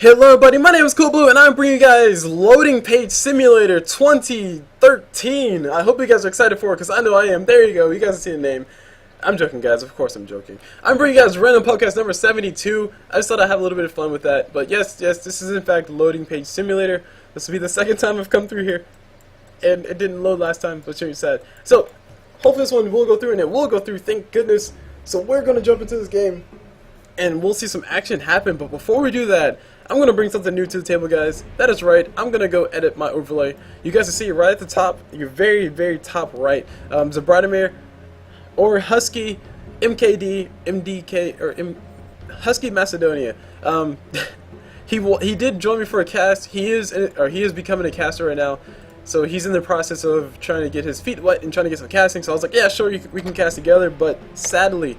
Hello everybody, my name is Cul Blu and I'm bringing you guys Loading Page Simulator 2013. I hope you guys are excited for it because I know I am. There you go, you guys see the name. I'm joking guys, of course I'm joking. I'm bringing you guys random podcast number 72. I just thought I'd have a little bit of fun with that. But yes, this is in fact Loading Page Simulator. This will be the second time I've come through here. And it didn't load last time, which is sad. So, hopefully this one will go through and it will go through, thank goodness. So we're going to jump into this game and we'll see some action happen. But before we do that, I'm going to bring something new to the table, guys. That is right, I'm going to go edit my overlay. You guys can see it right at the top, your very, very top right. Broodmother, or Husky, MKD, MDK, or Husky Macedonia. He did join me for a cast. He is becoming a caster right now. So he's in the process of trying to get his feet wet and trying to get some casting. So I was like, yeah, sure, we can cast together. But sadly,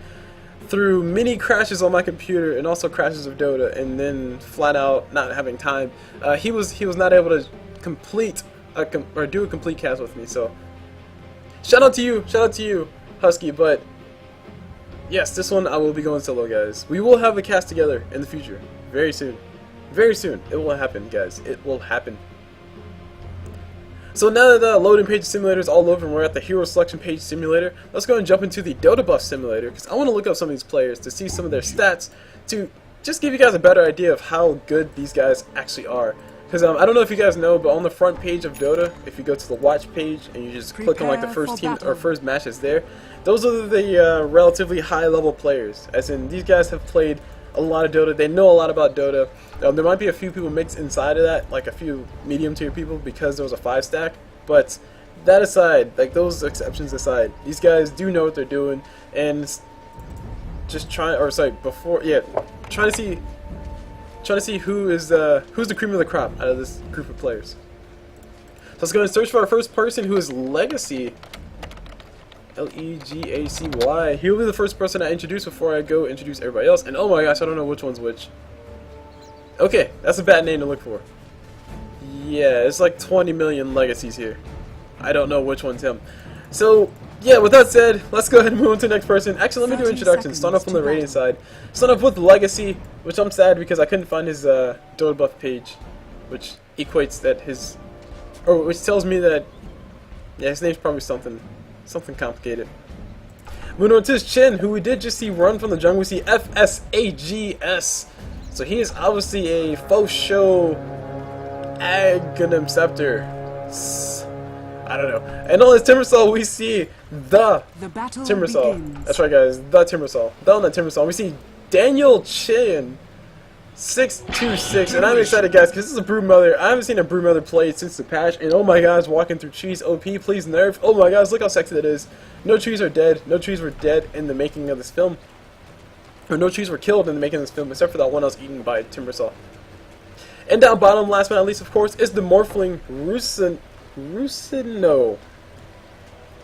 through many crashes on my computer and also crashes of Dota, and then flat out not having time, he was not able to complete do a complete cast with me. So shout out to you, Husky. But yes, this one I will be going solo, guys. We will have a cast together in the future, very soon. It will happen, guys. It will happen. So now that the Loading Page Simulator is all over and we're at the Hero Selection Page Simulator, let's go and jump into the Dota Buff Simulator, because I want to look up some of these players to see some of their stats, to just give you guys a better idea of how good these guys actually are. Because I don't know if you guys know, but on the front page of Dota, if you go to the watch page and you just click on like the first team or first match that's there, those are the relatively high level players. As in, these guys have played a lot of Dota, they know a lot about Dota. There might be a few people mixed inside of that, like a few medium tier people because there was a 5-stack, but that aside, like those exceptions aside, these guys do know what they're doing, and just trying to see who's the cream of the crop out of this group of players. So let's go and search for our first person, who is Legacy. Legacy. He'll be the first person I introduce before I go introduce everybody else. And oh my gosh, I don't know which one's which. Okay, that's a bad name to look for. Yeah, it's like 20 million Legacies here. I don't know which one's him. So, yeah, with that said, let's go ahead and move on to the next person. Actually, let me do introductions. Start off on the rating side. Start off with Legacy, which I'm sad because I couldn't find his Dota buff page, which equates that which tells me that, yeah, his name's probably something complicated. Moving on to Chen, who we did just see run from the jungle. We see FS.Ags. So he is obviously a faux show Aghanim-Scepter. I don't know. And on his Timbersaw, we see the Timbersaw. Begins. That's right, guys. The Timbersaw. On that Timbersaw, we see Daniel Chen, 626, and I'm excited, guys, because this is a Broodmother. I haven't seen a Broodmother play since the patch, and oh my gosh, walking through trees, OP, please nerf. Oh my gosh, look how sexy that is. No trees are dead. No trees were dead in the making of this film. Or no trees were killed in the making of this film, except for that one I was eaten by Timbersaw. And down bottom, last but not least, of course, is the Morphling Rusino.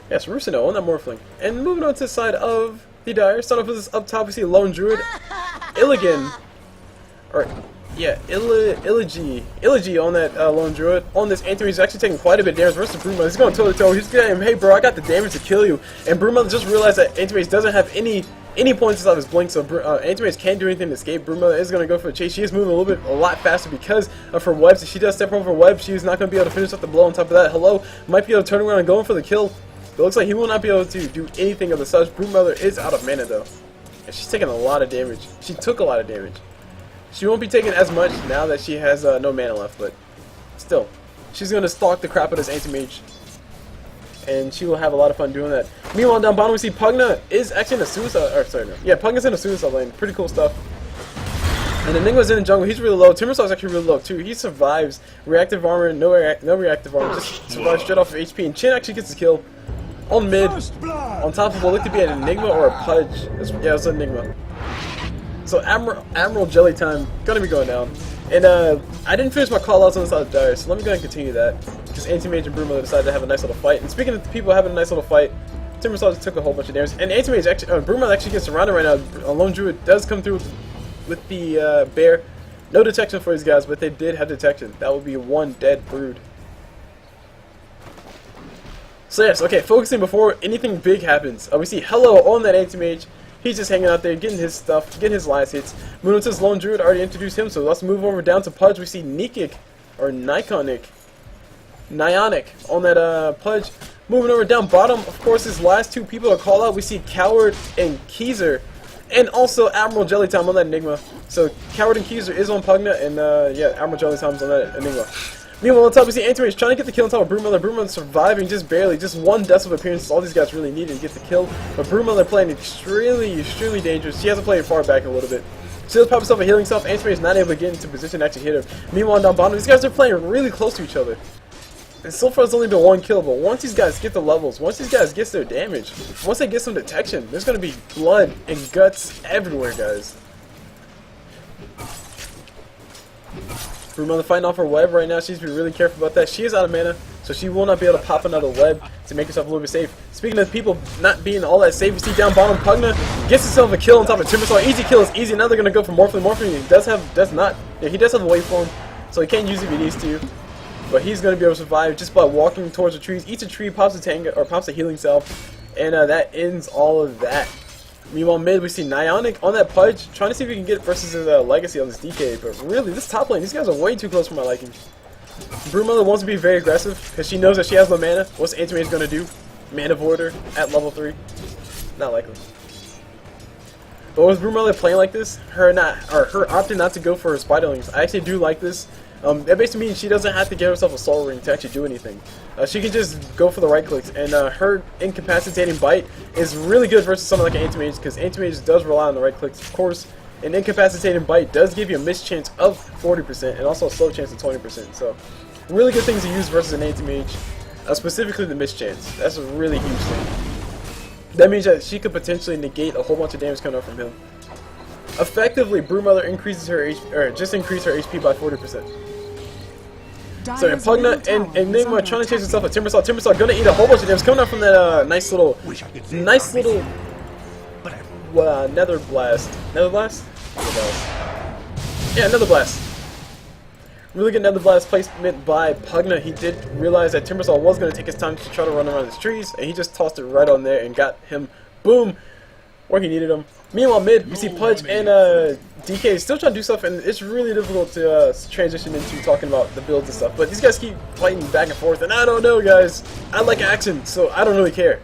Yes, Rusino on that Morphling. And moving on to the side of the Dire, start off with this up top, we see Lone Druid, Illigan. Or, yeah, Illigy on that Lone Druid. On this Anti-Mage, he's actually taking quite a bit of damage versus Broodmother. He's going toe to toe. He's getting him, hey bro, I got the damage to kill you. And Broodmother just realized that Anti-Mage doesn't have any points inside of his blink, so Anti-Mage can't do anything to escape. Broodmother is going to go for a chase. She is moving a lot faster because of her webs. If she does step over her web, she's not going to be able to finish off the blow. On top of that, Hello might be able to turn around and go in for the kill. But it looks like he will not be able to do anything of the such. Broodmother is out of mana though. And she's taking a lot of damage. She took a lot of damage. She won't be taking as much now that she has no mana left, but still, she's going to stalk the crap out of this Anti-Mage, and she will have a lot of fun doing that. Meanwhile, down bottom we see Pugna is actually in a suicide, yeah, Pugna's in a suicide lane, pretty cool stuff. And Enigma's in the jungle, he's really low. Timbersaw's actually really low too. He survives reactive armor, no reactive armor, just survives straight off of HP, and Chen actually gets the kill on mid, on top of what looked to be an Enigma or a Pudge. Yeah, it's an Enigma. So Admiral Jelly Time gonna be going down, and I didn't finish my callouts on the side of Dire, so let me go ahead and continue that because Anti-Mage and Broodmother decided to have a nice little fight. And speaking of the people having a nice little fight, Timbersaw just took a whole bunch of damage, and Anti-Mage actually, Broodmother actually gets surrounded right now. Lone Druid does come through with the bear. No detection for these guys, but they did have detection. That would be one dead brood. So yes, okay, focusing before anything big happens. We see Hello on that Anti-Mage. He's just hanging out there, getting his stuff, getting his last hits. Moving to this lone druid, already introduced him, so let's move over down to Pudge. We see Nikic, or Nionic on that Pudge. Moving over down bottom, of course, his last two people to call out, we see Coward&Kser, and also Admiral Jellytime on that Enigma. So Coward&Kser is on Pugna, and yeah, Admiral Jellytime's on that Enigma. Meanwhile, on top, we see Anti-Mage trying to get the kill on top of Broodmother. Broodmother surviving just barely, just one death of appearance. All these guys really needed to get the kill. But Broodmother playing extremely dangerous. She has to play it far back a little bit. She does pop herself a healing self. Anti-Mage is not able to get into position to actually hit her. Meanwhile, down bottom, these guys are playing really close to each other. And so far, it's only been one kill, but once these guys get the levels, once these guys get their damage, once they get some detection, there's going to be blood and guts everywhere, guys. Broodmother fighting off her web right now. She's being really careful about that. She is out of mana, so she will not be able to pop another web to make herself a little bit safe. Speaking of people not being all that safe, you see down bottom, Pugna gets himself a kill on top of Timbersaw. Easy kill is easy. Now they're going to go for Morphling. Morphling he does have a waveform, so he can't use it if he needs to. But he's going to be able to survive just by walking towards the trees. Eats a tree, pops a tank, or pops a healing self, and that ends all of that. Meanwhile, mid, we see Nionic on that Pudge, trying to see if we can get versus his Legacy on this DK. But really, this top lane, these guys are way too close for my liking. Broodmother wants to be very aggressive, because she knows that she has no mana. What's Anti-Mage going to do? Mana Voider at level 3? Not likely. But with Broodmother playing like this, her opting not to go for her Spiderlings, I actually do like this. That basically means she doesn't have to get herself a soul ring to actually do anything. She can just go for the right clicks, and her incapacitating bite is really good versus something like an Anti-Mage, because Anti-Mage does rely on the right clicks. Of course, an incapacitating bite does give you a miss chance of 40% and also a slow chance of 20%. So, really good things to use versus an Anti-Mage, specifically the miss chance. That's a really huge thing. That means that she could potentially negate a whole bunch of damage coming up from him. Effectively, Broodmother increases her increased her HP by 40%. So in Pugna and Enigma trying to chase himself a Timbersaw. Timbersaw gonna eat a whole bunch of damage coming out from that nice little Nether Blast. Nether Blast? Yeah, Nether Blast. Really good Nether Blast placement by Pugna. He did realize that Timbersaw was gonna take his time to try to run around his trees, and he just tossed it right on there and got him, boom, where he needed him. Meanwhile, mid, we see Pudge and DK still trying to do stuff, and it's really difficult to transition into talking about the builds and stuff. But these guys keep fighting back and forth, and I don't know, guys. I like action, so I don't really care.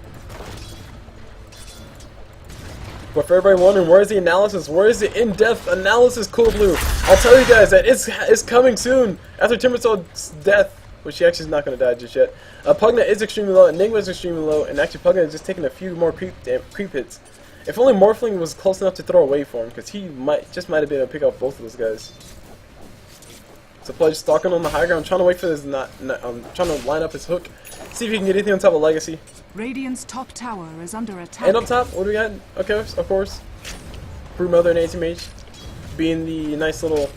But for everybody wondering, where is the analysis? Where is the in-depth analysis, Cul Blu? I'll tell you guys that it's coming soon after Timbersaw's death, which she actually is not going to die just yet. Pugna is extremely low, Enigma is extremely low, and actually Pugna is just taking a few more creep hits. If only Morphling was close enough to throw away for him, because he might have been able to pick up both of those guys. So Pudge stalking on the high ground, trying to wait for this, trying to line up his hook, see if he can get anything on top of Legacy. Radiant's top tower is under attack. And up top, what do we got? Okay, of course, Broodmother and Anti-Mage, being the nice little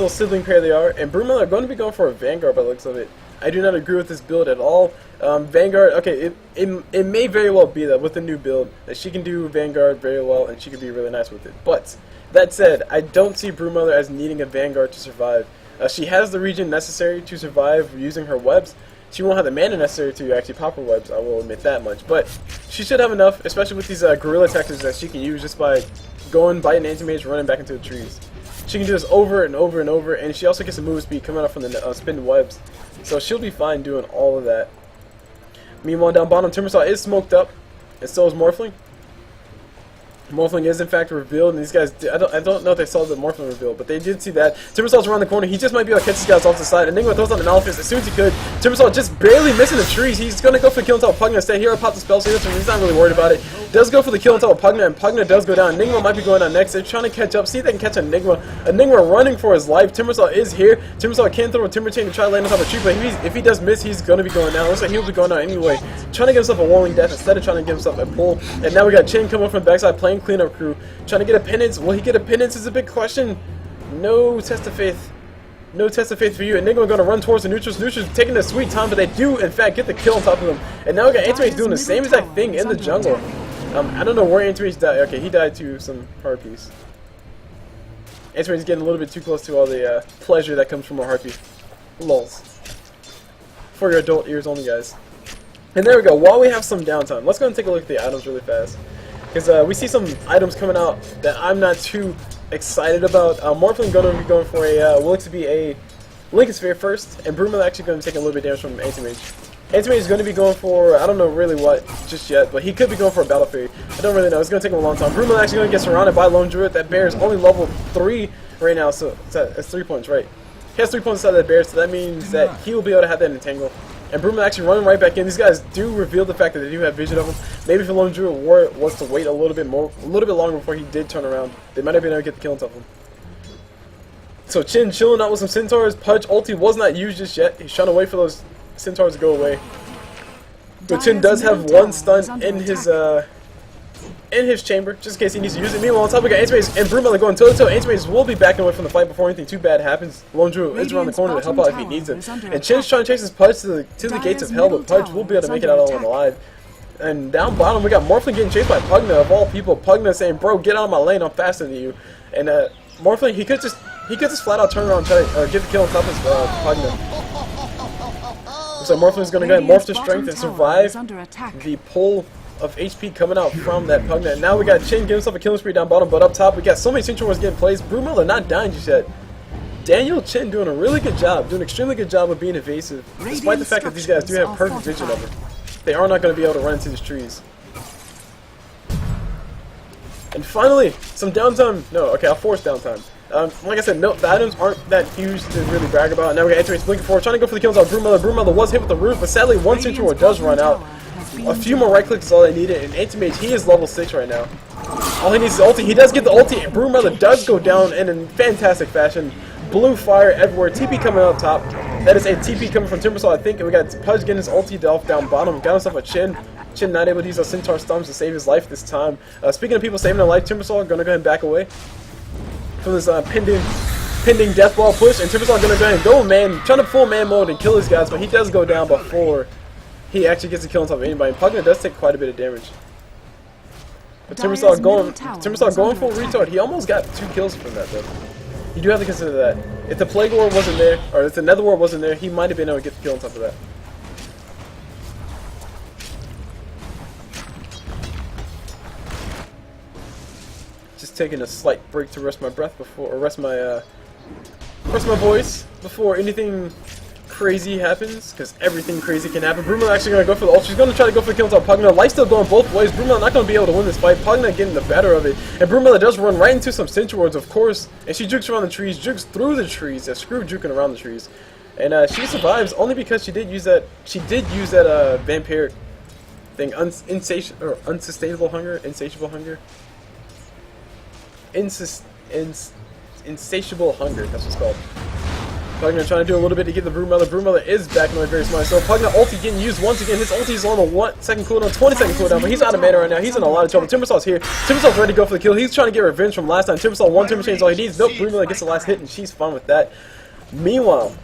sibling pair they are. And Broodmother are going to be going for a Vanguard by the looks of it. I do not agree with this build at all. Vanguard, okay, it may very well be that with the new build that she can do Vanguard very well and she could be really nice with it. But that said, I don't see Broodmother as needing a Vanguard to survive. She has the regen necessary to survive using her webs. She won't have the mana necessary to actually pop her webs, I will admit that much. But she should have enough, especially with these gorilla tactics that she can use just by going, biting Anti-Mage, running back into the trees. She can do this over and over and over, and she also gets a move speed coming up from the spin webs. So she'll be fine doing all of that. Meanwhile, down bottom, Timbersaw is smoked up, and so is Morphling. Morphling is in fact revealed, and these guys, I don't know if they saw the Morphling reveal, but they did see that. Timbersaw's around the corner, he just might be able to catch these guys off the side. Enigma throws out an Elephant as soon as he could. Timbersaw just barely missing the trees. He's going to go for the kill on top of Pugna instead. Here I pop the spell, so he's not really worried about it. Does go for the kill on top of Pugna, and Pugna does go down. Enigma might be going down next. They're trying to catch up, see if they can catch Enigma. Enigma running for his life. Timbersaw is here. Timbersaw can throw a Timber Chain to try to land on top of a tree, but if he does miss, he's going to be going down. Looks like he'll be going down anyway. Trying to get himself a Walling Death instead of trying to give himself a pull. And now we got Chen coming from the backside playing cleanup crew. Trying to get a penance. Will he get a penance is a big question. No test of faith. No test of faith for you. Enigma going to run towards the neutrals. Neutrals taking their sweet time, but they do, in fact, get the kill on top of them. And now we got Anti-Mage doing the same exact thing in the jungle. I don't know where Anti-Mage died. Okay, he died to some harpies. Anti-Mage is getting a little bit too close to all the pleasure that comes from a harpy. Lols. For your adult ears only, guys. And there we go. While we have some downtime, let's go and take a look at the items really fast. because we see some items coming out that I'm not too excited about. Morphling going to be going for a will to be a Lincoln Sphere first, and Broodmother actually going to take a little bit of damage from Anti-Mage. Anti-Mage is going to be going for, I don't know really what just yet, but he could be going for a Battle Fairy. I don't really know. It's going to take him a long time. Broodmother actually going to get surrounded by Lone Druid. That bear is only level 3 right now, so it's 3 points, right? He has 3 points out of that bear, so that means that he will be able to have that entangle. And Broodmother actually running right back in. These guys do reveal the fact that they do have vision of him. Maybe if Lone Druid was to wait a little bit longer before he did turn around, they might have been able to get the kill on top of him. So Chen chilling out with some Centaurs. Pudge ulti was not used just yet. He's trying to wait for those Centaurs to go away. But Chen does have one stun in his chamber, just in case he needs to use it. Meanwhile, on top we got Anti-Mage and Broodmother going toe to toe. Anti-Mage will be backing away from the fight before anything too bad happens. Lone Druid is around the corner to help out if he needs it. And Chen's trying to chase his Pudge to the gates of hell, but Pudge will be able to make it out alive. And down bottom we got Morphling getting chased by Pugna of all people. Pugna saying, "Bro, get out of my lane. I'm faster than you." And Morphling, he could just flat out turn around and try to get the kill on top of Pugna. So Morphling's going to go ahead and morph to strength and survive the pull of HP coming out from that Pugna. And now we got Chen giving himself a killing spree down bottom, but up top we got so many Central Wars getting placed. Broodmother not dying just yet. Daniel Chen doing a really good job, doing an extremely good job of being evasive, despite the fact that these guys do have perfect vision of him. They are not going to be able to run into these trees. And finally, some downtime. No, okay, I'll force downtime. Like I said, no, the items aren't that huge to really brag about. Now we got Anti-Mage blinking forward, trying to go for the kills on Broodmother. Broodmother was hit with the root, but sadly one Central Ward does run out. A few more right clicks is all they needed, and Anti-Mage, he is level 6 right now. All he needs is ulti. He does get the ulti, and Broodmother does go down in fantastic fashion. Blue fire everywhere. TP coming up top. That is a TP coming from Timbersaw, I think, and we got Pudge getting his ulti off down bottom. Got himself a Chen. Chen not able to use those Centaur stumps to save his life this time. Speaking of people saving their life, Timbersaw going to go ahead and back away from this pending death ball push, and Timbersaw going to go ahead and go man, trying to full man mode and kill his guys, but he does go down before he actually gets a kill on top of anybody. And Pugna does take quite a bit of damage. But Timbersaw going full retard. He almost got 2 kills from that though. You do have to consider that. If the Plague War wasn't there, or if the Nether War wasn't there, he might have been able to get the kill on top of that. Just taking a slight break to rest my breath before, or rest my voice before anything crazy happens, because everything crazy can happen. Broodmother actually going to go for the ult. She's going to try to go for the kill on top of Pugna. Life still going both ways. Broodmother not going to be able to win this fight. Pugna getting the better of it. And Broodmother does run right into some Central Wards, of course. And she jukes around the trees, jukes through the trees. That screw juking around the trees. And she survives only because she did use that vampiric thing, unsustainable hunger, insatiable hunger. Insatiable hunger, that's what it's called. Pugna trying to do a little bit to get the Broodmother. Broodmother is backing away very smart. So Pugna ulti getting used once again. His ulti is on a 1-second cooldown, 20-second cooldown, but he's out of mana right now. He's in a lot of trouble. Timbersaw's here. Timbersaw's ready to go for the kill. He's trying to get revenge from last time. Timbersaw one Timber Chain's all he needs. Nope, Broodmother gets the last hit, and she's fine with that. Meanwhile,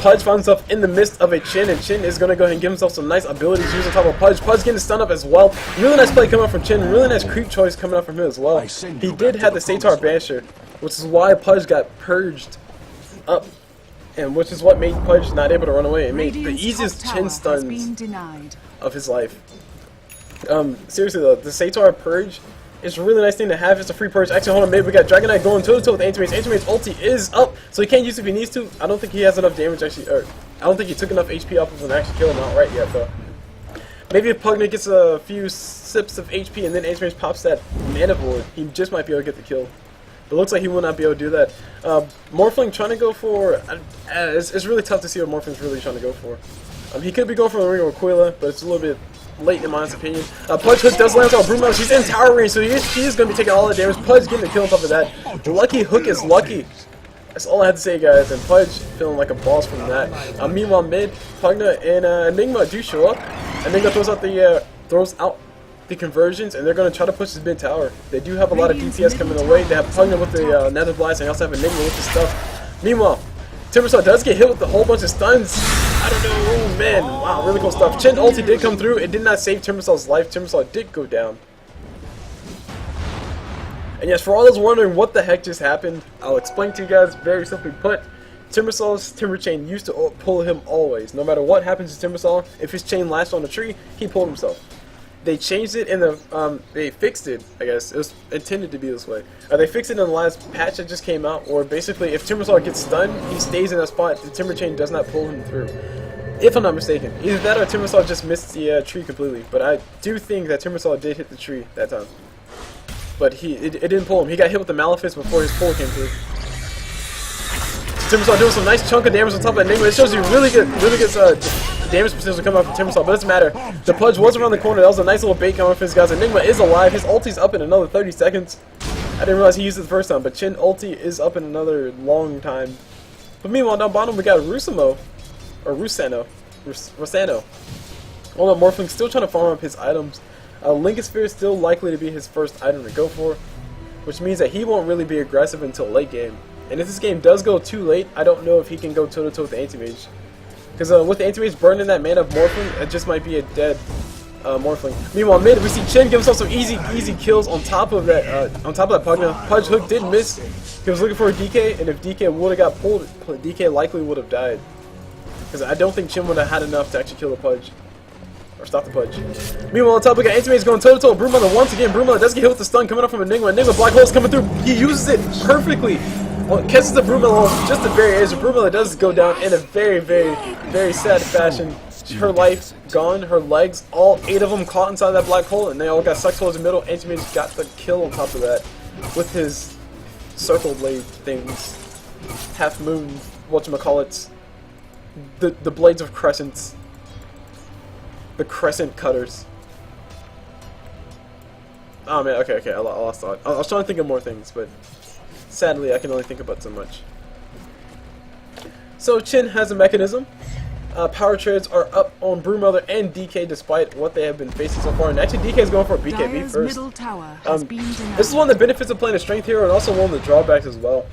Pudge finds himself in the midst of a Chen, and Chen is going to go ahead and give himself some nice abilities to use on top of Pudge. Pudge getting stunned up as well. Really nice play coming up from Chen. Really nice creep choice coming up from him as well. He did have the Satar Banisher, which is why Pudge got purged up, and which is what made Pudge not able to run away. It made the easiest Chen stuns of his life. Seriously though, the Satar Purge is a really nice thing to have. It's a free purge. Actually, hold on, maybe we got Dragon Knight going toe-to-toe with Anti-Mage. Anti-Mage's ulti is up, so he can't use it if he needs to. I don't think he has enough damage actually, or I don't think he took enough HP off of him to actually kill him outright yet though. Maybe if Pugna gets a few sips of HP and then Anti-Mage pops that mana board, he just might be able to get the kill. But it looks like he will not be able to do that. Morphling trying to go for, it's really tough to see what Morphling's really trying to go for. He could be going for the Ring of Aquila, but it's a little bit late in my honest opinion. Pudge hook does land on Broodmother. She's in tower range, so she is going to be taking all the damage. Pudge getting the kill on top of that. Lucky hook is lucky. That's all I had to say, guys. And Pudge feeling like a boss from that. Meanwhile, mid, Pugna and Enigma do show up. Enigma throws out the conversions, and they're going to try to push this mid tower. They do have a lot of DPS coming their way. They have Pugna with the Nether Blast, and they also have Enigma with the stuff. Meanwhile, Timbersaw does get hit with a whole bunch of stuns. I don't know, oh man, wow, really cool stuff. Chen ulti did come through. It did not save Timbersaw's life. Timbersaw did go down. And yes, for all those wondering what the heck just happened, I'll explain to you guys very simply put. Timbersaw's Timber Chain used to pull him always. No matter what happens to Timbersaw, if his chain lasts on a tree, he pulled himself. they changed it in the they fixed it. I guess it was intended to be this way. They fixed it in the last patch that just came out, or basically if Timbersaw gets stunned, he stays in that spot. The Timber Chain does not pull him through. If I'm not mistaken, either that or Timbersaw just missed the tree completely. But I do think that Timbersaw did hit the tree that time. But it didn't pull him. He got hit with the Malefice before his pull came through. Timbersaw doing some nice chunk of damage on top of Enigma. It shows you really good damage potential coming out from Timbersaw, but it doesn't matter. The Pudge was around the corner. That was a nice little bait coming from his guys. Enigma is alive. His ulti's up in another 30 seconds. I didn't realize he used it the first time, but Chen ulti is up in another long time. But meanwhile, down bottom we got Rusamo. Or Rusano. Hold on, Morphling still trying to farm up his items. Lincoln Sphere is still likely to be his first item to go for, which means that he won't really be aggressive until late game. And if this game does go too late, I don't know if he can go toe-to-toe with the Anti-Mage. Because with the Anti-Mage burning that mana of Morphling, it just might be a dead Morphling. Meanwhile, mid, we see Chen give himself some easy kills on top of that Pugna. Pudge hook did miss. He was looking for a DK, and if DK would have got pulled, DK likely would have died. Because I don't think Chen would have had enough to actually kill the Pudge. Or stop the Pudge. Meanwhile, on top we got Anti-Mage going toe-to-toe. Broodmother once again. Broodmother does get hit with the stun coming up from Enigma. Enigma black hole's coming through. He uses it perfectly. Catches the Broodmother just the very edge. The Broodmother does go down in a very, very, very sad fashion. Her life gone, her legs, all 8 of them caught inside that black hole, and they all got sucked towards the middle. Anti-Mage got the kill on top of that with his circle blade things. Half moon, whatchamacallits. The blades of crescents. The crescent cutters. Oh man, okay, I lost thought. I was trying to think of more things, but sadly I can only think about so much. So Chen has a mechanism. Power trades are up on Broodmother and DK despite what they have been facing so far. And actually DK is going for a BKB first. Middle tower has been this is one of the benefits of playing a strength hero, and also one of the drawbacks as well.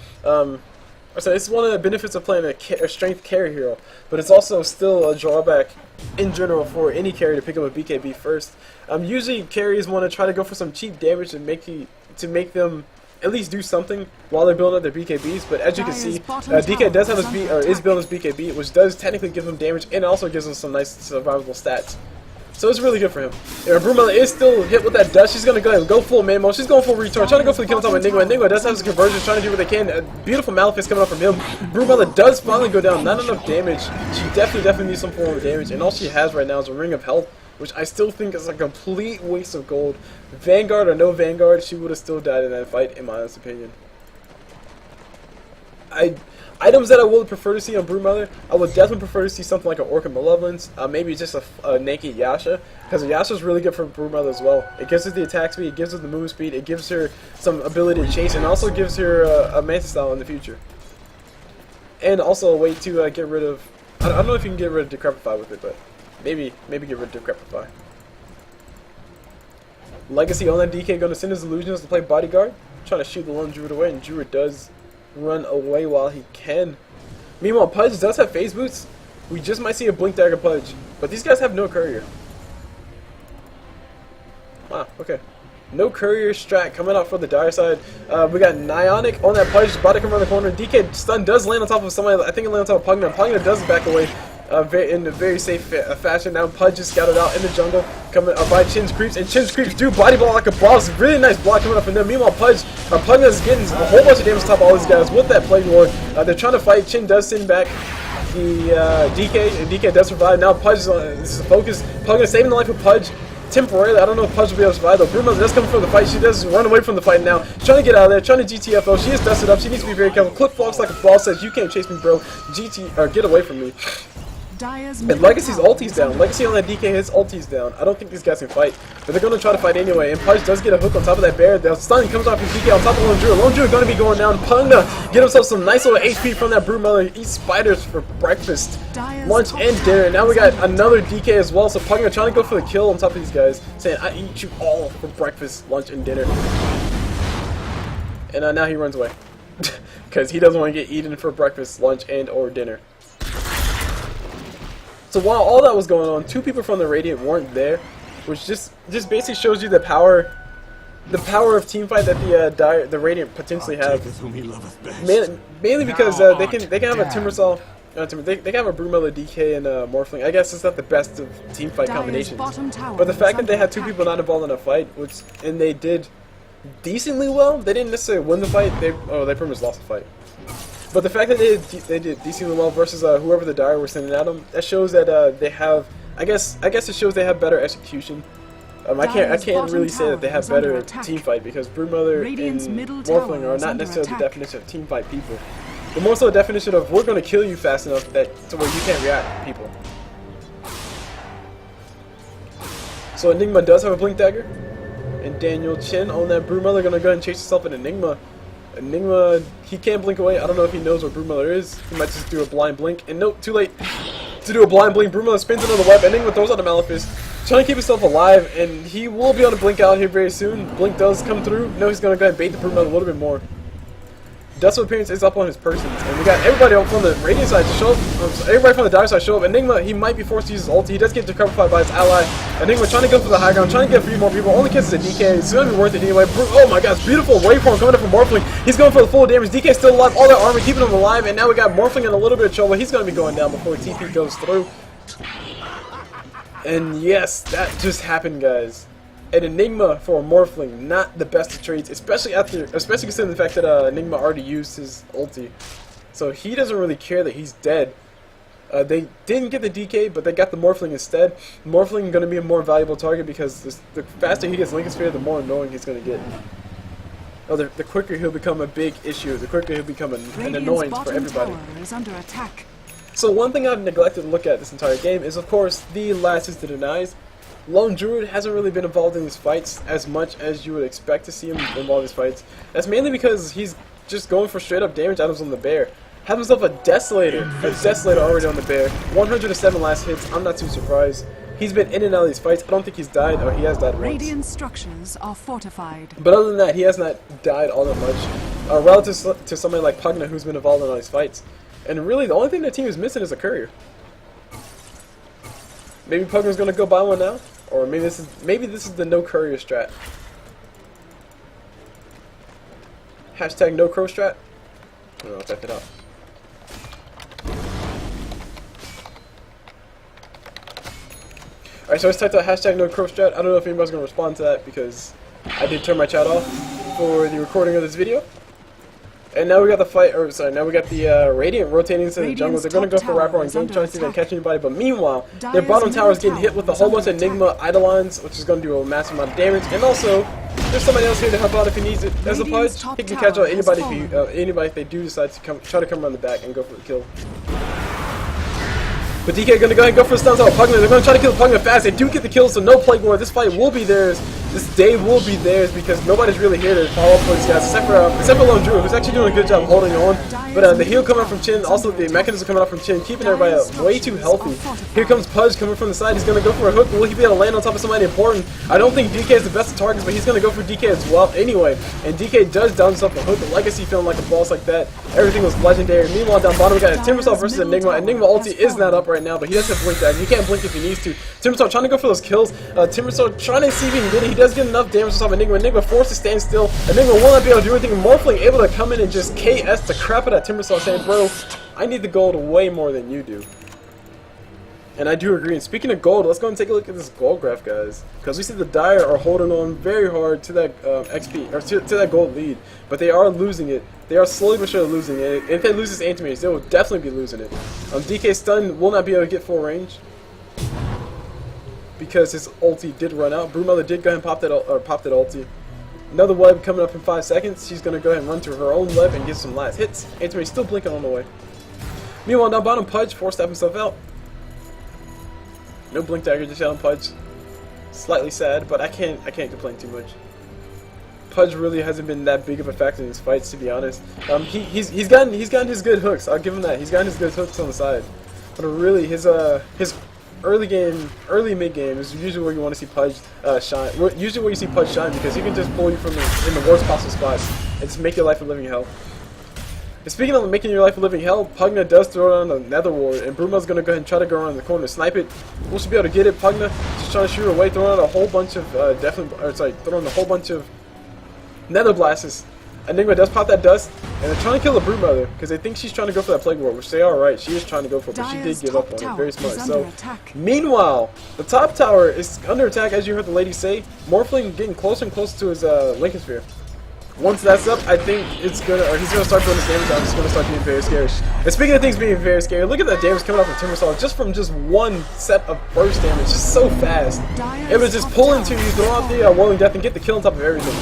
So this is one of the benefits of playing a strength carry hero, but it's also still a drawback in general for any carry to pick up a BKB first. Usually carries want to try to go for some cheap damage to make them at least do something while they're building up their BKBs, but as you can see, DK does have his is building his BKB, which does technically give him damage and also gives him some nice survivable stats. So it's really good for him. Broodmother is still hit with that dust. She's going to go ahead and go full main mode. She's going full retard, trying to go for the kill on top of Enigma. Enigma does have his conversions, trying to do what they can. A beautiful Malefice coming up from him. Broodmother does finally go down. Not enough damage. She definitely needs some form of damage. And all she has right now is a Ring of Health, which I still think is a complete waste of gold. Vanguard or no Vanguard, she would have still died in that fight, in my honest opinion. Items that I would prefer to see on Broodmother, I would definitely prefer to see something like an Orc of Malevolence, maybe just a naked Yasha, because Yasha is really good for Broodmother as well. It gives her the attack speed, it gives her the move speed, it gives her some ability to chase, and also gives her a Mantis style in the future. And also a way to get rid of, I don't know if you can get rid of Decrepify with it, but maybe get rid of Decrepify. Legacy on that DK going to send his illusions to play bodyguard, trying to shoot the lone Druid away, and Druid does run away while he can. Meanwhile, Pudge does have phase boots. We just might see a blink dagger Pudge, but these guys have no courier. Wow, okay. No courier strat coming out for the dire side. We got Nionic on that Pudge, about to come around the corner. DK stun does land on top of somebody. I think it lands on top of Pugna. Pugna does back away in a very safe fashion. Now Pudge is scouted out in the jungle, coming by Chen's creeps, and Chen's creeps do body block like a boss. Really nice block coming up from them. Meanwhile, Pugna is getting a whole bunch of damage on top of all these guys with that Plague Lord. They're trying to fight. Chen does send back the DK, and DK does survive. Now Pudge is focused. Pugna saving the life of Pudge. Temporarily, I don't know if Pudge will be able to survive though. Broodmother does come from the fight. She does run away from the fight now. She's trying to get out of there, trying to GTFO. She is dusted up. She needs to be very careful. Clip Fox like a boss says, "You can't chase me, bro. Get away from me." And Legacy's ulti's down. Legacy on that DK, his ulti's down. I don't think these guys can fight, but they're going to try to fight anyway. And Pudge does get a hook on top of that bear. The stun comes off his DK on top of Lone Druid. Lone Druid going to be going down. Pugna get himself some nice little HP from that Broodmother. Eats spiders for breakfast, lunch, and dinner. Now we got another DK as well. So Pugna trying to go for the kill on top of these guys, saying, "I eat you all for breakfast, lunch, and dinner." And now he runs away because he doesn't want to get eaten for breakfast, lunch, and or dinner. So while all that was going on, 2 people from the Radiant weren't there, which just basically shows you the power of teamfight that the Radiant potentially have. Mainly because they can have a Timbersaw They have a Broodmother, DK, and Morphling. I guess it's not the best of team fight Dire's combinations. bottom tower But the fact is that they under had two attack. people not involved in a fight, and they did decently well. They didn't necessarily win the fight. They pretty much lost the fight. But the fact that they did decently well versus whoever the Dire were sending at them, that shows that they have. I guess it shows they have better execution. I can't really say that they have better team fight because Broodmother Radiant's and middle tower Morphling are is not under necessarily the attack. definition of team fight people. They're more so the definition of we're going to kill you fast enough to where you can't react to people. So Enigma does have a blink dagger, and Daniel Chen on that Broodmother gonna go ahead and chase himself an Enigma. Enigma, he can't blink away. I don't know if he knows where Broodmother is. He might just do a blind blink, and nope, too late to do a blind blink. Broodmother spins another web. Enigma throws out a Malefice, trying to keep himself alive, and he will be able to blink out here very soon. Blink does come through. No, he's gonna go ahead and bait the Broodmother a little bit more. Dust of Appearance is up on his persons, and we got everybody from the Radiant side to show up, everybody from the Dire side show up. Enigma, he might be forced to use his ulti. He does get covered by his ally. Enigma trying to go for the high ground, trying to get a few more people, only catches a DK. It's going to be worth it anyway. Oh my gosh, beautiful waveform coming up from Morphling. He's going for the full damage. DK still alive, all that armor keeping him alive, and now we got Morphling in a little bit of trouble. He's going to be going down before TP goes through. And yes, that just happened, guys. An Enigma for a Morphling, not the best of trades, especially considering the fact that Enigma already used his ulti. So he doesn't really care that he's dead. They didn't get the DK, but they got the Morphling instead. Morphling is going to be a more valuable target because the faster he gets Lincoln Sphere, the more annoying he's going to get. The quicker he'll become a big issue, the quicker he'll become an annoyance for everybody. Tower is under attack. So one thing I've neglected to look at this entire game is, of course, the last is the denies. Lone Druid hasn't really been involved in these fights as much as you would expect to see him involved in these fights. That's mainly because he's just going for straight up damage items on the bear. Have himself a Desolator already on the bear. 107 last hits, I'm not too surprised. He's been in and out of these fights. I don't think he's died, or he has died once. Radiant structures are fortified. But other than that, he has not died all that much. Relative to somebody like Pugna, who's been involved in all these fights. And really, the only thing their team is missing is a courier. Maybe Pugna's gonna go buy one now, or maybe this is the no courier strat. Hashtag no crow strat. I don't know, check it out. Alright, so I just typed out hashtag no crow strat. I don't know if anybody's gonna respond to that because I did turn my chat off for the recording of this video. And now we got the fight, or sorry, now we got the Radiant rotating into the jungle. They're going to go for wrapper on game, trying to see if they can catch anybody. But meanwhile, their bottom tower is getting hit with a whole bunch of Enigma Eidolons, which is going to do a massive amount of damage. And also, there's somebody else here to help out if he needs it. As a Pudge, he can catch out anybody if they do decide to try to come around the back and go for the kill. But DK going to go ahead and go for the stuns on Pugna. They're going to try to kill Pugna fast. They do get the kill, so no Plague War. This fight will be theirs. This day will be theirs because nobody's really here to follow up for these guys except for Lone Druid, who's actually doing a good job holding on. But the heal coming up from Chen, also the mechanism coming up from Chen, keeping everybody way too healthy. Here comes Pudge coming from the side. He's going to go for a hook. Will he be able to land on top of somebody important? I don't think DK is the best of targets, but he's going to go for DK as well anyway. And DK does down himself a hook. The Legacy feeling like a boss like that. Everything was legendary. Meanwhile, down bottom, we got a Timbersaw versus Enigma. Enigma ulti is not up right now, but he does have blink dagger. He can't blink if he needs to. Timbersaw trying to go for those kills. Timbersaw trying to see if he can get it. He does get enough damage on top of Enigma. Enigma forced to stand still. Enigma will not be able to do anything. Morphling able to come in and just KS the crap out of Timbersaw, saying, bro, I need the gold way more than you do. And I do agree. And speaking of gold, let's go and take a look at this gold graph, guys. Because we see the Dire are holding on very hard to that XP, or to that gold lead. But they are losing it. They are slowly but surely losing it. If they lose this Anti-Mage, they will definitely be losing it. DK stun will not be able to get full range because his ulti did run out. Broodmother did go ahead and pop that ulti. Another web coming up in 5 seconds. She's going to go ahead and run to her own web and get some last hits. Anti-Mage still blinking on the way. Meanwhile, down bottom, Pudge forced himself out. No blink dagger just out on Pudge. Slightly sad, but I can't complain too much. Pudge really hasn't been that big of a factor in these fights, to be honest. He's gotten his good hooks. I'll give him that. He's gotten his good hooks on the side. But really, his early mid game is usually where you want to see Pudge shine. Usually where you see Pudge shine because he can just pull you from in the worst possible spots and just make your life a living hell. And speaking of making your life a living hell, Pugna does throw down a Nether Ward, and Broodmother's going to go ahead and try to go around the corner, snipe it. We should be able to get it. Pugna just trying to shoot her away, throwing out a whole bunch of throwing a whole bunch of Nether Blasts. Enigma does pop that dust, and they're trying to kill the Broodmother because they think she's trying to go for that Plague Ward, which they are right. She is trying to go for it, but she did give up on it. Very smart. So, meanwhile, the top tower is under attack, as you heard the lady say. Morphling getting closer and closer to his Lincoln Sphere. Once that's up, I think it's gonna, or he's gonna start doing his damage out. It's gonna start being very scary. And speaking of things being very scary, look at that damage coming off from Timbersaw just from just one set of burst damage, just so fast. It was just pull into you, throw out the Whirling Death, and get the kill on top of everything.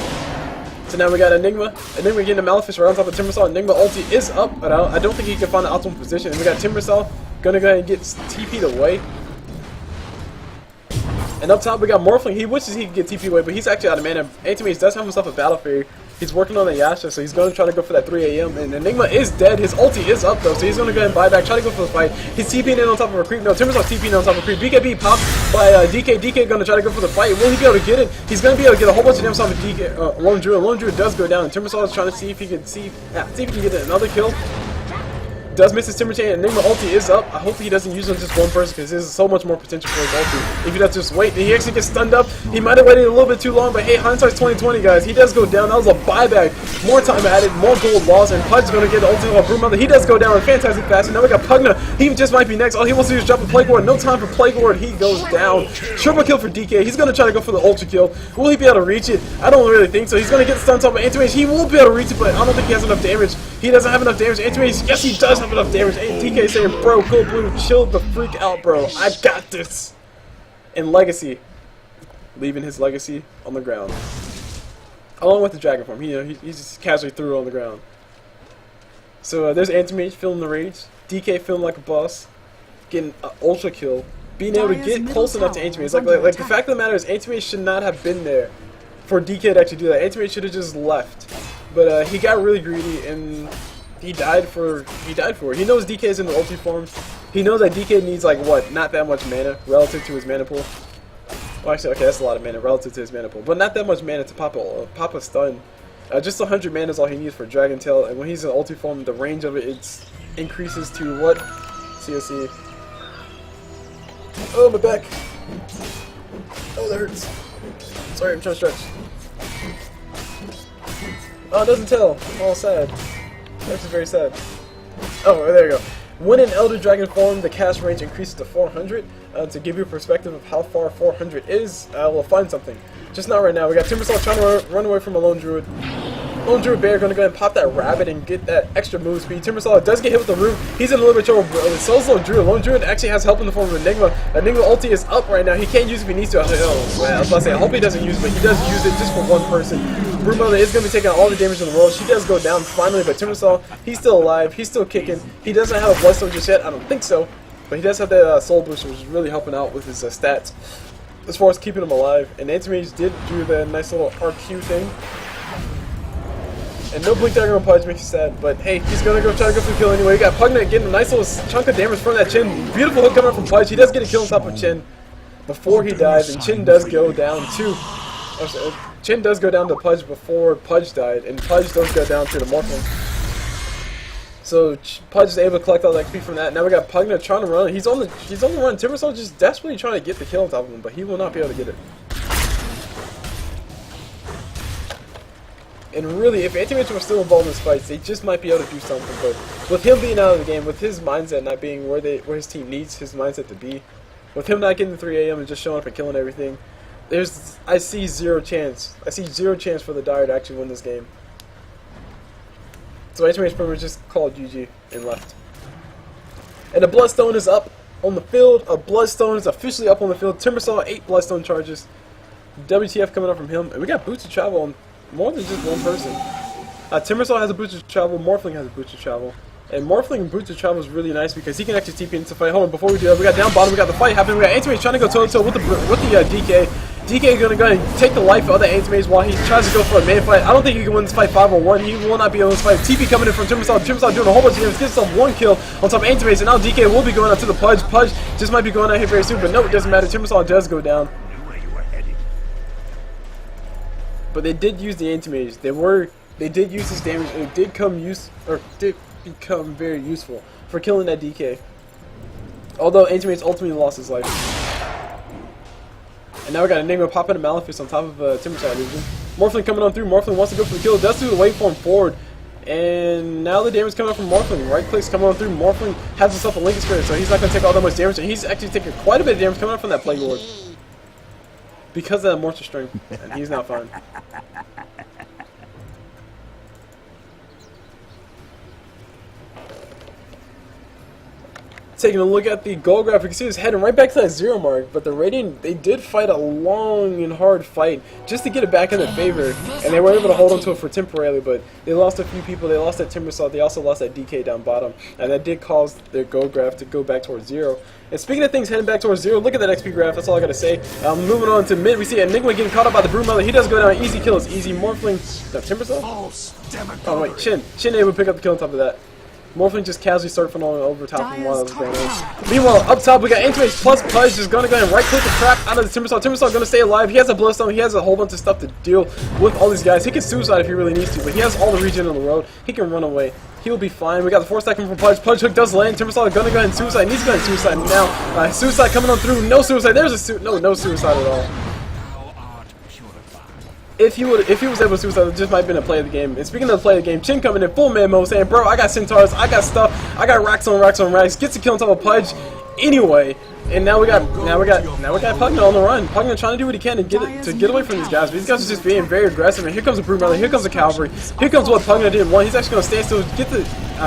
So now we got Enigma. Enigma getting the Malefice right on top of Timbersaw. Enigma ulti is up, but I don't think he can find the optimal position. And we got Timbersaw gonna go ahead and get TP'd away. And up top we got Morphling. He wishes he could get TP away, but he's actually out of mana. Anti-Mage does have himself a Battle Fairy. He's working on the Yasha, so he's going to try to go for that 3 AM. And Enigma is dead. His ulti is up, though, so he's going to go ahead and buy back, try to go for the fight. He's TPing in on top of a creep. No, Timbersaw TPing on top of a creep. BKB popped by DK. DK going to try to go for the fight. Will he be able to get it? He's going to be able to get a whole bunch of damage off of DK. Lone Druid. Lone Druid does go down, and Timbersaw is trying to see if he can get another kill. Does miss his Timber Chain. Enigma ulti is up. I hope he doesn't use it on just one person because there's so much more potential for his ulti. If he does just wait, he actually gets stunned up. He might have waited a little bit too long, but hey, hindsight's 2020, guys. He does go down. That was a buyback. More time added, more gold lost, and Pudge is going to get the ulti of Broodmother. He does go down in fantastic fashion. Now we got Pugna. He just might be next. All he wants to do is drop a Plague Ward. No time for Plague Ward. He goes down. Triple kill for DK. He's going to try to go for the ultra kill. Will he be able to reach it? I don't really think so. He's going to get stunned on top of Anti-Mage. He will be able to reach it, but I don't think he has enough damage. He doesn't have enough damage. Anti-Mage, yes, he does have enough damage. DK saying, bro, Cul Blu, chill the freak out, bro. I got this. And Legacy, leaving his legacy on the ground, along with the dragon form. He just casually threw it on the ground. So there's Anti-Mage feeling the rage. DK feeling like a boss, getting an ultra kill, being able to get close enough to Anti-Mage. Like the fact of the matter is, Anti-Mage should not have been there for DK to actually do that. Anti-Mage should have just left, but he got really greedy and he died for it. He knows DK is in the ulti form. He knows that DK needs, like, what, not that much mana relative to his mana pool. Well, actually, okay, that's a lot of mana relative to his mana pool, but not that much mana to pop a stun. Just 100 mana is all he needs for Dragon Tail, and when he's in ulti form, the range of it increases to what? COC. Oh, my back. Oh, that hurts. Sorry, I'm trying to stretch. Oh, it doesn't tell. I'm all sad. That's very sad. Oh, there you go. When in Elder Dragon form, the cast range increases to 400. To give you a perspective of how far 400 is, we'll find something. Just not right now. We got Timbersaw trying to run away from a Lone Druid. Lone Druid Bear going to go ahead and pop that rabbit and get that extra move speed. Timbersaw does get hit with the roof. He's in a little bit of trouble. So's Lone Druid. Lone Druid actually has help in the form of Enigma. Enigma ulti is up right now. He can't use it if he needs to. Oh, man, I was about to say, I hope he doesn't use it, but he does use it just for one person. Broodmother is going to be taking all the damage in the world. She does go down finally, but Timbersaw, he's still alive. He's still kicking. He doesn't have a Bloodstone just yet. I don't think so. But he does have that Soul Booster, which is really helping out with his stats as far as keeping him alive. And Anti-Mage did do the nice little RQ thing. And no Blink Dagger on Pudge makes you sad, but hey, he's gonna go try to go for the kill anyway. We got Pugna getting a nice little chunk of damage from that Chen. Beautiful hook coming out from Pudge. He does get a kill on top of Chen before he dies, and Chen does go down too. Chen does go down to Pudge before Pudge died, and Pudge does go down to the Morphling. So Pudge is able to collect all that XP from that. Now we got Pugna trying to run. He's on the run. Timbersaw just desperately trying to get the kill on top of him, but he will not be able to get it. And really, if Anti-Mage was still involved in this fight, they just might be able to do something. But with him being out of the game, with his mindset not being where his team needs his mindset to be, with him not getting the 3 AM and just showing up and killing everything, I see zero chance. I see zero chance for the Dire to actually win this game. So Anti-Mage pretty much just called GG and left. And the Bloodstone is up on the field. A Bloodstone is officially up on the field. Timbersaw 8 Bloodstone charges. WTF coming up from him, and we got Boots of Travel on more than just one person. Timbersaw has a Boots of Travel, Morphling has a Boots of Travel. And Morphling and Boots of Travel is really nice because he can actually TP into the fight. Hold on, before we do that, we got down bottom, we got the fight happening. We got Anti-Mage trying to go toe-to-toe with the DK. DK is going to go and take the life of the Anti-Mage while he tries to go for a main fight. I don't think he can win this fight 5-on-1. He will not be able to fight. TP coming in from Timbersaw. Timbersaw doing a whole bunch of damage. Gets himself 1 kill on top of Anti-Mage. And now DK will be going out to the Pudge. Pudge just might be going out here very soon, but no, it doesn't matter. Timbersaw does go down. But they did use the Anti-Mage. They did use his damage, and it did become very useful for killing that DK. Although Anti-Mage ultimately lost his life. And now we got Enigma popping a Malefice on top of Timbersaw illusion. Morphling coming on through. Morphling wants to go for the kill. Does do the waveform forward. And now the damage coming out from Morphling. Right clicks coming on through. Morphling has himself a Lincoln Spirit, so he's not going to take all that much damage. And he's actually taking quite a bit of damage coming out from that Plague Lord. Because of that Mortar String. And he's not fine. Taking a look at the goal graph, you can see it's heading right back to that 0 mark, but the Radiant, they did fight a long and hard fight just to get it back in their favor, and they were able to hold on to it for temporarily, but they lost a few people. They lost that Timbersaw, they also lost that DK down bottom, and that did cause their goal graph to go back towards 0. And speaking of things heading back towards 0, look at that XP graph, that's all I gotta say. Moving on to mid, we see Enigma getting caught up by the Broodmother. He does go down, easy kills, easy. Morphling, no, Timbersaw? Oh wait, Chen able to pick up the kill on top of that. Morphling just casually surfing on over top of one of those grenades. Meanwhile, up top we got Anti-Mage plus Pudge just gonna go ahead and right click the crap out of the Timbersaw. Timbersaw gonna stay alive. He has a Bloodstone. He has a whole bunch of stuff to deal with all these guys. He can suicide if he really needs to, but he has all the regen on the road. He can run away. He will be fine. We got the 4-stack coming from Pudge. Pudge hook does land. Timbersaw gonna go ahead and suicide. Needs to go ahead and suicide now. Suicide coming on through. No suicide. There's a no suicide at all. If he was able to suicide, it just might have been a play of the game. And speaking of the play of the game, Chen coming in full man mode saying, bro, I got centaurs, I got stuff, I got racks on racks on racks, gets a kill on top of Pudge anyway. And now we got Pugna on the run. Pugna trying to do what he can to get away from these guys. But these guys are just being very aggressive. And here comes a Broodmother, here comes a Cavalry, here comes what Pugna didn't want. He's actually gonna stand still, get the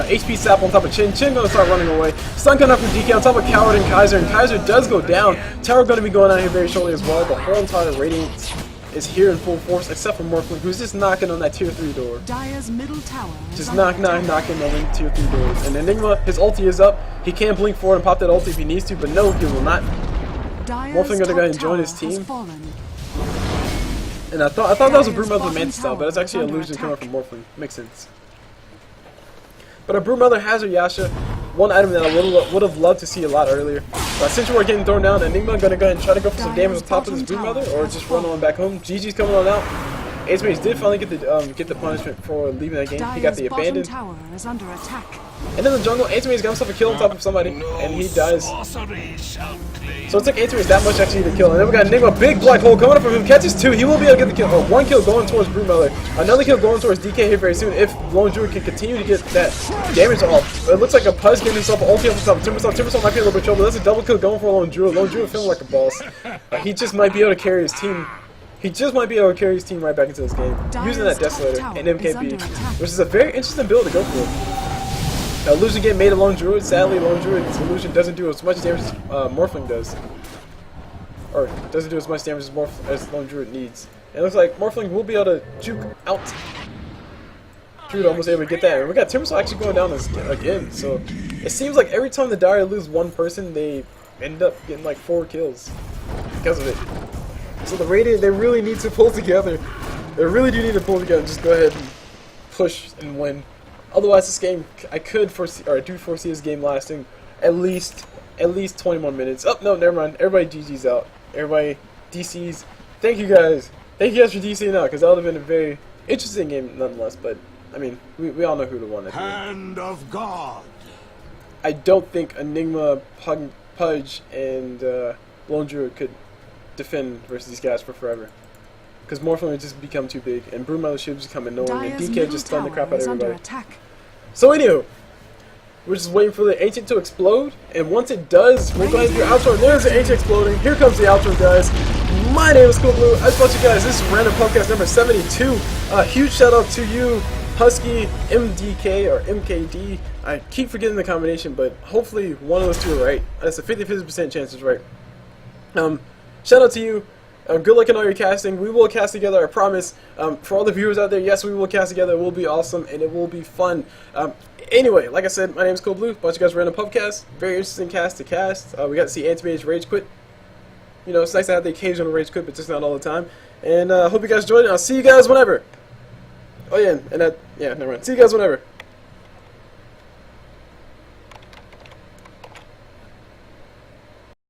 HP sap on top of Chen. Chen gonna start running away. Stun coming up from DK on top of Coward&Kser, and Kaiser does go down. Tower gonna be going out here very shortly as well. The whole entire Radiant is here in full force, except for Morphling, who's just knocking on that tier 3 door. Dire's middle tower just knocking on the tier 3 doors. And Enigma, his ulti is up. He can blink forward and pop that ulti if he needs to, but no, he will not. Morphling gonna go ahead and join his team. And I thought that was a Broodmother Mantis style, but it's actually an illusion coming from Morphling. Makes sense. But a Broodmother has her Yasha, one item that I would have loved to see a lot earlier. Since we're getting thrown down, Enigma gonna go ahead and try to go for some damage on top of this Broodmother, or just run on back home. GG's coming on out. Anti-Mage did finally get the punishment for leaving that game. He got the abandoned. And in the jungle, Anti-Mage got himself a kill on top of somebody, and he dies. So it took Anti-Mage that much actually to kill. And then we got Enigma, big black hole coming up from him, catches 2. He will be able to get the kill. Oh, 1 kill going towards Broodmother. Another kill going towards DK here very soon if Lone Druid can continue to get that damage off. But it looks like a Pudge getting himself an ulti off the top of Timbersaw. Timbersaw might be a little bit trouble. That's a double kill going for Lone Druid. Lone Druid feeling like a boss. He just might be able to carry his team. He just might be able to carry his team right back into this game using that Desolator and MKB, which is a very interesting build to go for. Now, illusion get made of Lone Druid. Sadly, Lone Druid's illusion doesn't do as much damage as Morphling does, or doesn't do as much damage as Lone Druid needs. And it looks like Morphling will be able to juke out. Druid almost able to get that, and we got Timbersaw actually going down again. So it seems like every time the Dire lose one person, they end up getting like 4 kills because of it. So the Radiant, they really need to pull together. They really do need to pull together. Just go ahead and push and win. Otherwise, this game, I do foresee this game lasting at least 20 more minutes. Oh no, never mind. Everybody GG's out. Everybody DC's. Thank you guys. Thank you guys for DCing out, because that would have been a very interesting game nonetheless. But I mean, we all know who to won. Hand of God. I don't think Enigma, Pudge, and Lone Druid could defend versus these guys for forever, because Morphling would just become too big, and Broodmother should just come annoying, and DK just stun the crap out of everybody. So anywho, we're just waiting for the Ancient to explode, and once it does, we're going to do outro. There's the Ancient exploding. Here comes the outro, guys. My name is Cul Blu. I just want you guys, this is Random Podcast number 72. Huge shout out to you, Husky, MDK, or MKD. I keep forgetting the combination, but hopefully one of those two are right. That's a 50% chance it's right. Shout out to you. Good luck in all your casting. We will cast together, I promise. For all the viewers out there, yes, we will cast together. It will be awesome, and it will be fun. Anyway, like I said, my name is Cul Blu. Bunch of guys Random Pubcast. Very interesting cast to cast. We got to see Anti-Mage rage quit. You know, it's nice to have the occasional rage quit, but just not all the time. And hope you guys enjoyed it. I'll see you guys whenever. Oh yeah, and yeah, never mind. See you guys whenever.